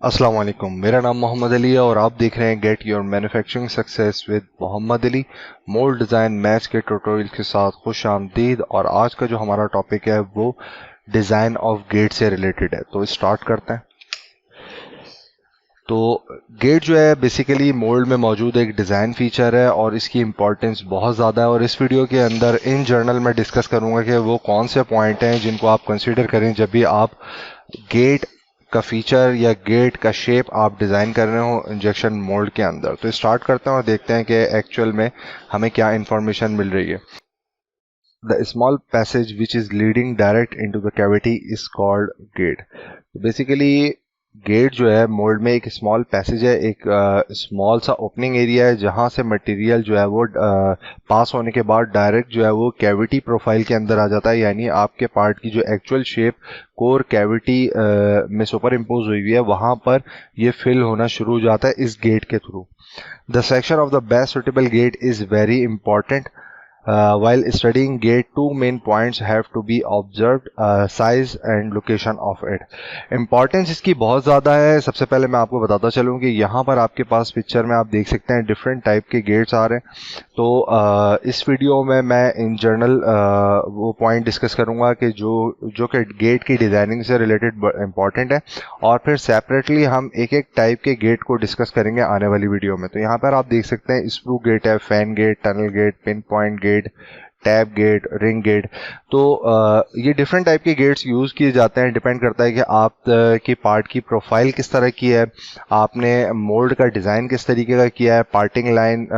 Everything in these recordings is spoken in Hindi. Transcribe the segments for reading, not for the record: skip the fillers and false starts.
अस्सलाम वालेकुम। मेरा नाम मोहम्मद अली है और आप देख रहे हैं get your manufacturing success with Mohammad Ali. Mould design match के ट्यूटोरियल के साथ खुश आमदीद। और आज का जो हमारा टॉपिक है वो डिज़ाइन ऑफ गेट से रिलेटेड है, तो स्टार्ट करते हैं। तो गेट जो है बेसिकली मोल्ड में मौजूद एक डिज़ाइन फीचर है और इसकी इम्पोर्टेंस बहुत ज़्यादा है। और इस वीडियो के अंदर इन जनरल मैं डिस्कस करूँगा कि वो कौन से पॉइंट हैं जिनको आप कंसीडर करें जब भी आप गेट का फीचर या गेट का शेप आप डिज़ाइन कर रहे हो इंजेक्शन मोल्ड के अंदर। तो स्टार्ट करते हैं और देखते हैं कि एक्चुअल में हमें क्या इंफॉर्मेशन मिल रही है। The small passage which is leading direct into the cavity is called gate. Basically gate जो है मोल्ड में एक स्मॉल पैसेज है, एक स्मॉल सा ओपनिंग एरिया है जहां से मटेरियल जो है वो पास होने के बाद डायरेक्ट जो है वो कैविटी प्रोफाइल के अंदर आ जाता है। यानी आपके पार्ट की जो एक्चुअल शेप कोर कैविटी में सुपर इम्पोज हुई हुई है वहां पर ये फिल होना शुरू हो जाता है इस गेट के through. The section of the best suitable gate is very important. While studying gate, two main points have to be observed: size and location of it. Importance इसकी बहुत ज़्यादा है। सबसे पहले मैं आपको बताता चलूँ कि यहाँ पर आपके पास पिक्चर में आप देख सकते हैं डिफरेंट टाइप के गेट्स आ रहे हैं। तो इस वीडियो में मैं इन जनरल वो पॉइंट डिस्कस करूँगा कि जो कि गेट की डिज़ाइनिंग से रिलेटेड इंपॉर्टेंट है, और फिर सेपरेटली हम एक एक टाइप के गेट को डिस्कस करेंगे आने वाली वीडियो में। तो यहाँ पर आप देख सकते हैं स्क्रू गेट है, fan gate, tunnel gate, pin point gate, tab gate, ring gate. तो ये डिफरेंट टाइप के गेट्स यूज़ किए जाते हैं। डिपेंड करता है कि आप की पार्ट की प्रोफाइल किस तरह की है, आपने मोल्ड का डिज़ाइन किस तरीके का किया है, पार्टिंग लाइन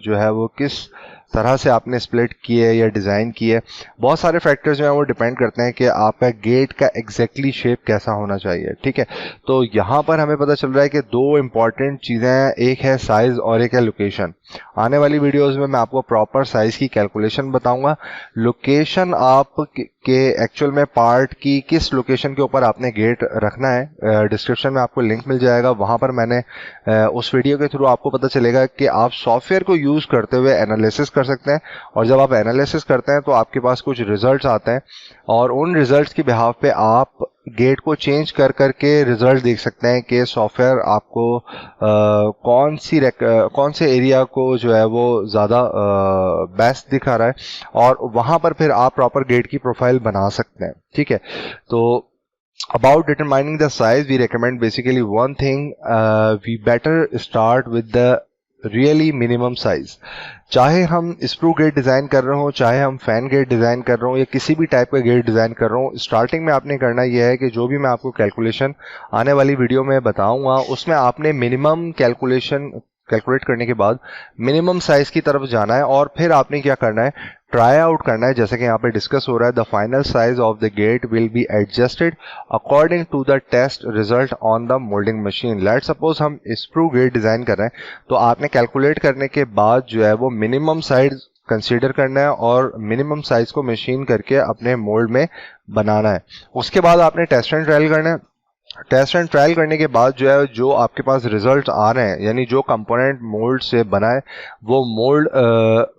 जो है वो किस तरह से आपने स्प्लिट की है या डिज़ाइन की है। बहुत सारे फैक्टर्स जो हैं वो डिपेंड करते हैं कि आपका गेट का एग्जैक्टली शेप कैसा होना चाहिए। ठीक है, तो यहाँ पर हमें पता चल रहा है कि दो इम्पॉर्टेंट चीज़ें हैं, एक है साइज़ और एक है लोकेशन। आने वाली वीडियोस में मैं आपको प्रॉपर साइज़ की कैलकुलेशन बताऊंगा। लोकेशन आप के एक्चुअल में पार्ट की किस लोकेशन के ऊपर आपने गेट रखना है, डिस्क्रिप्शन में आपको लिंक मिल जाएगा। वहाँ पर मैंने उस वीडियो के थ्रू आपको पता चलेगा कि आप सॉफ्टवेयर को यूज़ करते हुए एनालिसिस कर सकते हैं। और जब आप एनालिसिस करते हैं तो आपके पास कुछ रिजल्ट्स आते हैं और उन रिजल्ट्स की बिहाफ पे आप गेट को चेंज कर करके रिजल्ट देख सकते हैं कि सॉफ्टवेयर आपको कौन से एरिया को जो है वो ज़्यादा बेस्ट दिखा रहा है, और वहाँ पर फिर आप प्रॉपर गेट की प्रोफाइल बना सकते हैं। ठीक है, तो about determining the size we recommend basically one thing: we better start with the really minimum size. चाहे हम स्क्रू गेट डिज़ाइन कर रहे हो, चाहे हम फैन गेट डिज़ाइन कर रहे हो, या किसी भी टाइप का गेट डिज़ाइन कर रहा हूँ, स्टार्टिंग में आपने करना यह है कि जो भी मैं आपको कैलकुलेशन आने वाली वीडियो में बताऊंगा उसमें आपने मिनिमम कैलकुलेट करने के बाद मिनिमम साइज की तरफ जाना है। और फिर आपने क्या करना है, ट्राई आउट करना है। जैसे कि यहाँ पे डिस्कस हो रहा है, the final size of the gate will be adjusted according to the test result on the moulding machine. Let suppose हम स्क्रू गेट डिज़ाइन कर रहे हैं, तो आपने कैलकुलेट करने के बाद जो है वो मिनिमम साइज कंसीडर करना है और मिनिमम साइज को मशीन करके अपने मोल्ड में बनाना है। उसके बाद आपने टेस्ट एंड ट्रायल करना है। टेस्ट एंड ट्रायल करने के बाद जो है जो आपके पास रिजल्ट आ रहे हैं, यानी जो कंपोनेंट मोल्ड से बना है वो मोल्ड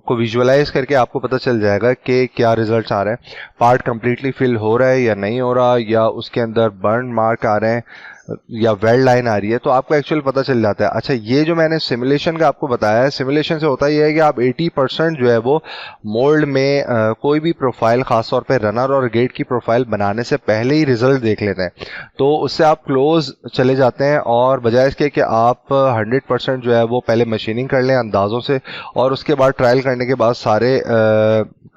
को विजुअलाइज करके आपको पता चल जाएगा कि क्या रिजल्ट्स आ रहे हैं, पार्ट कंप्लीटली फिल हो रहा है या नहीं हो रहा, या उसके अंदर बर्न मार्क आ रहे हैं या वेल्ड लाइन आ रही है। तो आपको एक्चुअल पता चल जाता है। अच्छा, ये जो मैंने सिमुलेशन का आपको बताया है, सिमुलेशन से होता यह है कि आप 80% जो है वो मोल्ड में कोई भी प्रोफाइल, खासतौर पे रनर और गेट की प्रोफाइल बनाने से पहले ही रिजल्ट देख लेते हैं। तो उससे आप क्लोज चले जाते हैं और बजाय इसके कि आप 100% जो है वो पहले मशीनिंग कर लें अंदाज़ों से और उसके बाद ट्रायल करने के बाद सारे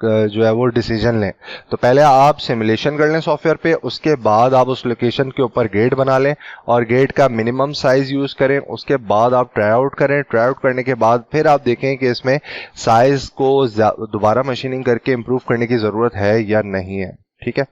जो है वो डिसीजन लें। तो पहले आप सिमुलेशन कर लें सॉफ्टवेयर पे, उसके बाद आप उस लोकेशन के ऊपर गेट बना लें और गेट का मिनिमम साइज यूज़ करें। उसके बाद आप ट्राई आउट करें। ट्राई आउट करने के बाद फिर आप देखें कि इसमें साइज को दोबारा मशीनिंग करके इम्प्रूव करने की ज़रूरत है या नहीं है। ठीक है,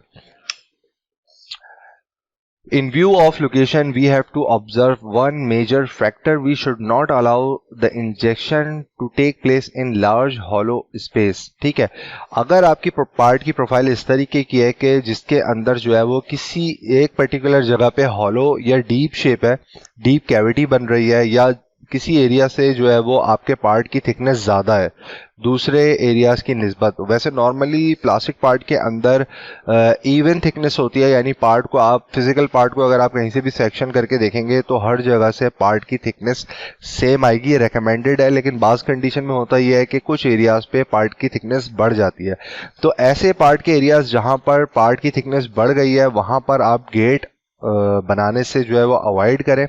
in view of location we have to observe one major factor: we should not allow the injection to take place in large hollow space। ठीक है, अगर आपकी पार्ट की प्रोफाइल इस तरीके की है कि जिसके अंदर जो है वो किसी एक पर्टिकुलर जगह पे हॉलो या डीप शेप है, डीप कैविटी बन रही है, या किसी एरिया से जो है वो आपके पार्ट की थिकनेस ज़्यादा है दूसरे एरियाज की निस्बत। वैसे नॉर्मली प्लास्टिक पार्ट के अंदर इवन थिकनेस होती है, यानी पार्ट को आप फिजिकल पार्ट को अगर आप कहीं से भी सेक्शन करके देखेंगे तो हर जगह से पार्ट की थिकनेस सेम आएगी, ये रिकमेंडेड है। लेकिन बाज़ कंडीशन में होता यह है कि कुछ एरियाज पे पार्ट की थिकनेस बढ़ जाती है। तो ऐसे पार्ट के एरियाज जहां पर पार्ट की थिकनेस बढ़ गई है वहां पर आप गेट बनाने से जो है वो अवॉइड करें।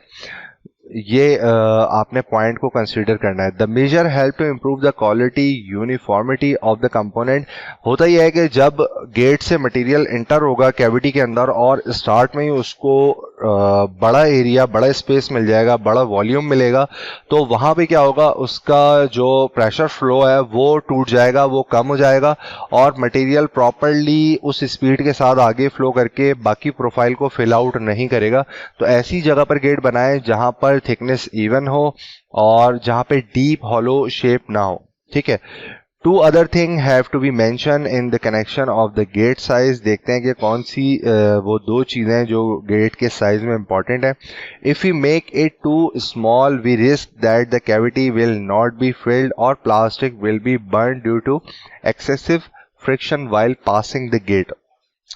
ये आपने पॉइंट को कंसीडर करना है। The major help to improve the quality uniformity of the component. होता यह है कि जब गेट से मटेरियल इंटर होगा कैविटी के अंदर और स्टार्ट में ही उसको बड़ा एरिया, बड़ा स्पेस मिल जाएगा, बड़ा वॉल्यूम मिलेगा, तो वहाँ पे क्या होगा, उसका जो प्रेशर फ्लो है वो टूट जाएगा, वो कम हो जाएगा और मटेरियल प्रॉपरली उस स्पीड के साथ आगे फ्लो करके बाकी प्रोफाइल को फिल आउट नहीं करेगा। तो ऐसी जगह पर गेट बनाएं जहां पर थिकनेस इवन हो और जहां पे डीप हॉलो शेप ना हो। ठीक है। Two other thing have to be mention in the connection of the gate size. देखते हैं कि कौन सी वो दो चीजें हैं जो गेट के साइज में इंपॉर्टेंट है। If you make it too small we risk that the cavity will not be filled और plastic will be burn due to excessive friction while passing the gate.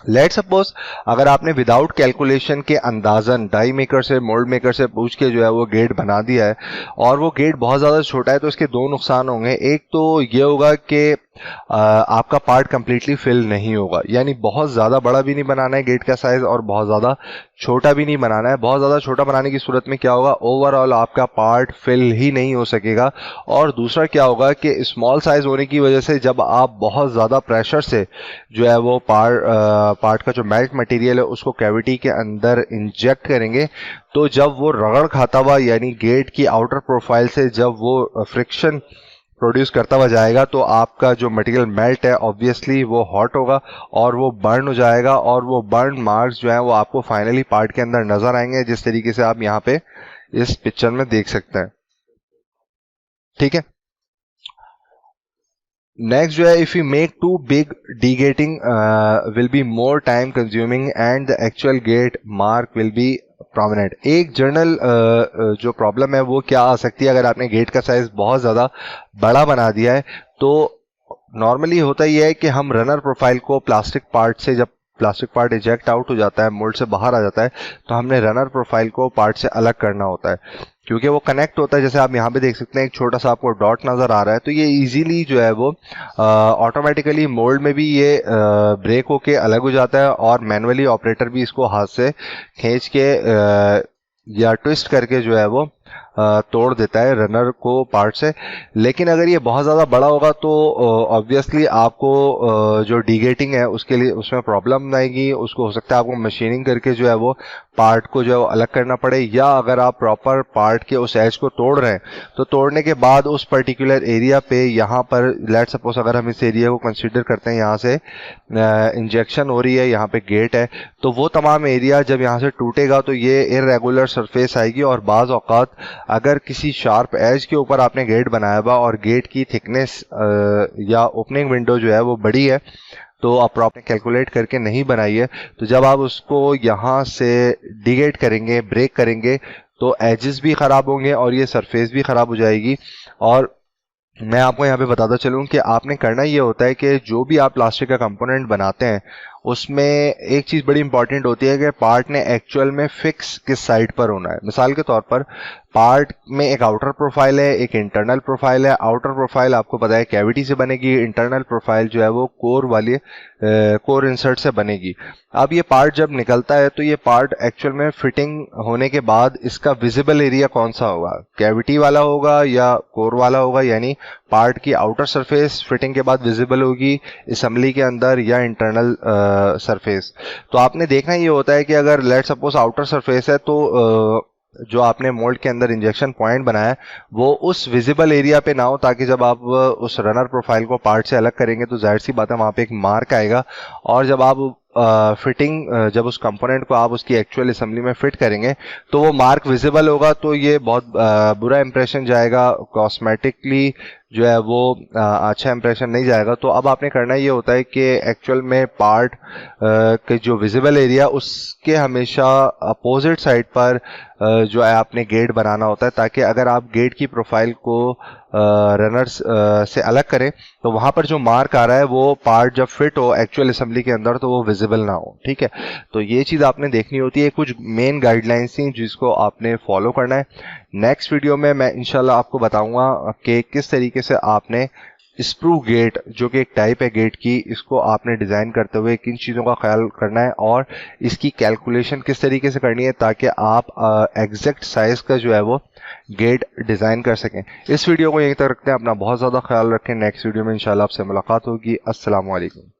Let suppose अगर आपने विदाउट कैलकुलेशन के अंदाजन डाई मेकर से, मोल्ड मेकर से पूछ के जो है वो गेट बना दिया है और वो गेट बहुत ज़्यादा छोटा है, तो इसके दो नुकसान होंगे। एक तो ये होगा कि आपका पार्ट कंप्लीटली फिल नहीं होगा, यानी बहुत ज़्यादा बड़ा भी नहीं बनाना है गेट का साइज़ और बहुत ज़्यादा छोटा भी नहीं बनाना है। बहुत ज़्यादा छोटा बनाने की सूरत में क्या होगा, ओवरऑल आपका पार्ट फिल ही नहीं हो सकेगा। और दूसरा क्या होगा कि स्मॉल साइज़ होने की वजह से जब आप बहुत ज़्यादा प्रेशर से जो है वो पार्ट का जो मेल्ट मटेरियल है उसको कैविटी के अंदर इंजेक्ट करेंगे, तो जब वो रगड़ खाता हुआ, यानी गेट की आउटर प्रोफाइल से जब वो फ्रिक्शन प्रोड्यूस करता हुआ जाएगा, तो आपका जो मटेरियल मेल्ट है ऑब्वियसली वो हॉट होगा और वो बर्न हो जाएगा और वो बर्न मार्क्स जो है वो आपको फाइनली पार्ट के अंदर नजर आएंगे, जिस तरीके से आप यहाँ पे इस पिक्चर में देख सकते हैं। ठीक है। नेक्स्ट जो है, if you make too big degating will be more time consuming and the actual gate mark will be prominent. एक जर्नल जो प्रॉब्लम है वो क्या आ सकती है, अगर आपने गेट का साइज बहुत ज़्यादा बड़ा बना दिया है तो नॉर्मली होता ही है कि हम रनर प्रोफाइल को प्लास्टिक पार्ट से, जब प्लास्टिक पार्ट इजेक्ट आउट हो जाता है, मोल्ड से बाहर आ जाता है, तो हमने रनर प्रोफाइल को पार्ट से अलग करना होता है क्योंकि वो कनेक्ट होता है। जैसे आप यहाँ पे देख सकते हैं एक छोटा सा आपको डॉट नज़र आ रहा है, तो ये इजीली जो है वो ऑटोमेटिकली मोल्ड में भी ये ब्रेक होके अलग हो जाता है और मैनुअली ऑपरेटर भी इसको हाथ से खींच के या ट्विस्ट करके जो है वो तोड़ देता है रनर को पार्ट से। लेकिन अगर ये बहुत ज़्यादा बड़ा होगा तो ऑब्वियसली आपको जो डीगेटिंग है उसके लिए उसमें प्रॉब्लम आएगी, उसको हो सकता है आपको मशीनिंग करके जो है वो पार्ट को जो है वो अलग करना पड़े, या अगर आप प्रॉपर पार्ट के उस एज को तोड़ रहे हैं तो तोड़ने के बाद उस पर्टिकुलर एरिया पे, यहाँ पर लेट सपोज अगर हम इस एरिया को कंसीडर करते हैं, यहाँ से इंजेक्शन हो रही है, यहाँ पे गेट है, तो वो तमाम एरिया जब यहाँ से टूटेगा तो ये इरेगुलर सरफेस आएगी और बाज़ औक़ात अगर किसी शार्प एज के ऊपर आपने गेट बनाया हुआ और गेट की थिकनेस या ओपनिंग विंडो जो है वो बड़ी है तो आप प्रॉपर कैलकुलेट करके नहीं बनाई है, तो जब आप उसको यहाँ से डिगेट करेंगे, ब्रेक करेंगे, तो एजेस भी ख़राब होंगे और ये सरफेस भी ख़राब हो जाएगी। और मैं आपको यहाँ पे बताता चलूँ कि आपने करना ये होता है कि जो भी आप प्लास्टिक का कंपोनेंट बनाते हैं उसमें एक चीज़ बड़ी इंपॉर्टेंट होती है कि पार्ट ने एक्चुअल में फिक्स किस साइड पर होना है। मिसाल के तौर पर पार्ट में एक आउटर प्रोफाइल है, एक इंटरनल प्रोफाइल है। आउटर प्रोफाइल आपको पता है कैविटी से बनेगी, इंटरनल प्रोफाइल जो है वो कोर वाली कोर इंसर्ट से बनेगी। अब ये पार्ट जब निकलता है तो ये पार्ट एक्चुअल में फिटिंग होने के बाद इसका विजिबल एरिया कौन सा होगा, कैविटी वाला होगा या कोर वाला होगा, यानी पार्ट की आउटर सरफेस फिटिंग के बाद विजिबल होगी असेंबली के अंदर या इंटरनल सरफेस। तो आपने देखना ये होता है कि अगर लेट सपोज आउटर सरफेस है तो जो आपने मोल्ड के अंदर इंजेक्शन पॉइंट बनाया है वो उस विजिबल एरिया पे ना हो, ताकि जब आप उस रनर प्रोफाइल को पार्ट से अलग करेंगे तो जाहिर सी बात है वहाँ पे एक मार्क आएगा और जब आप फिटिंग जब उस कंपोनेंट को आप उसकी एक्चुअल असेंबली में फिट करेंगे तो वो मार्क विजिबल होगा, तो ये बहुत बुरा इंप्रेशन जाएगा, कॉस्मेटिकली जो है वो अच्छा इंप्रेशन नहीं जाएगा। तो अब आपने करना ये होता है कि एक्चुअल में पार्ट के जो विजिबल एरिया उसके हमेशा अपोजिट साइड पर जो है आपने गेट बनाना होता है, ताकि अगर आप गेट की प्रोफाइल को रनर्स से अलग करें तो वहां पर जो मार्क आ रहा है वो पार्ट जब फिट हो एक्चुअल असेंबली के अंदर तो वो विजिबल ना हो। ठीक है, तो ये चीज़ आपने देखनी होती है, कुछ मेन गाइडलाइंस थी जिसको आपने फॉलो करना है। नेक्स्ट वीडियो में मैं इंशाल्लाह आपको बताऊंगा कि किस तरीके से आपने स्प्रू गेट, जो कि एक टाइप है गेट की, इसको आपने डिज़ाइन करते हुए किन चीज़ों का ख्याल करना है और इसकी कैलकुलेशन किस तरीके से करनी है ताकि आप एग्जैक्ट साइज का जो है वो गेट डिज़ाइन कर सकें। इस वीडियो को यहीं तक रखते हैं, अपना बहुत ज़्यादा ख्याल रखें। नेक्स्ट वीडियो में इंशाल्लाह आपसे मुलाकात होगी। अस्सलाम वालेकुम।